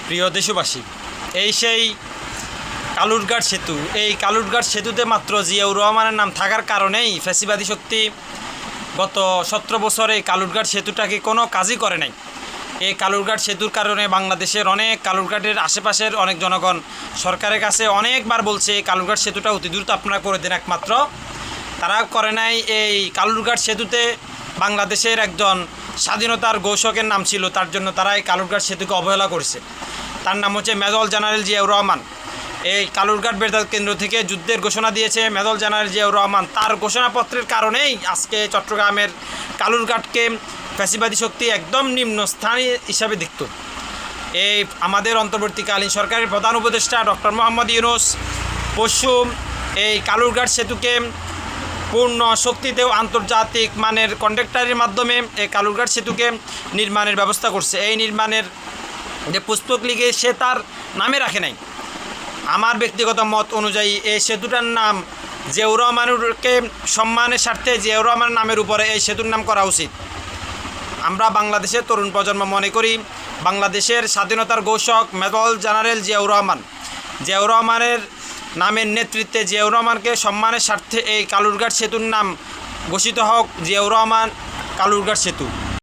প্রিয় দেশবাসী, এই সেই কালুরঘাট সেতু। এই কালুরঘাট সেতুতে মাত্র জিয়াউর রহমানের নাম থাকার কারণেই ফ্যাসিবাদী শক্তি গত 17 বছরে এই কালুরঘাট সেতুটাকে কোনো কাজই করে নাই। এই কালুরঘাট সেতুর কারণে বাংলাদেশের অনেক কালুরঘাটের আশেপাশের অনেক জনগণ সরকারের কাছে অনেকবার বলছে এই কালুরঘাট সেতুটা অতি দ্রুত আপনারা করে দেন, একমাত্র তারা করে নাই। এই কালুরঘাট সেতুতে বাংলাদেশের একজন স্বাধীনতার ঘোষকের নাম ছিল, তার জন্য তারা এই কালুরঘাট সেতুকে অবহেলা করেছে। তার নাম হচ্ছে মেজর জেনারেল জিয়াউর রহমান। এই কালুরঘাট বেতার কেন্দ্র থেকে যুদ্ধের ঘোষণা দিয়েছে মেজর জেনারেল জিয়াউর রহমান। তার ঘোষণাপত্রের কারণেই আজকে চট্টগ্রামের কালুরঘাটকে ফ্যাসিবাদী শক্তি একদম নিম্ন স্থানীয় হিসাবে দেখত। এই আমাদের অন্তর্বর্তীকালীন সরকারের প্রধান উপদেষ্টা ডক্টর মোহাম্মদ ইউনূস পরশু এই কালুরঘাট সেতুকে পূর্ণ শক্তিতেও আন্তর্জাতিক মানের কন্ট্রাক্টরের মাধ্যমে এই কালুরঘাট সেতুকে নির্মাণের ব্যবস্থা করছে। এই নির্মাণের যে পুস্তক লিখে সে তার নামে রাখে নাই। আমার ব্যক্তিগত মত অনুযায়ী এই সেতুটার নাম জিয়াউর রহমানকে সম্মানের স্বার্থে জিয়াউর রহমানের নামের উপরে এই সেতুর নাম করা উচিত। আমরা বাংলাদেশের তরুণ প্রজন্ম মনে করি বাংলাদেশের স্বাধীনতার ঘোষক মেজর জেনারেল জিয়াউর রহমানের নামের নেতৃত্বে জিয়াউর রহমানকে সম্মানের স্বার্থে এই কালুরঘাট সেতুর নাম ঘোষিত হোক জিয়াউর রহমান কালুরঘাট সেতু।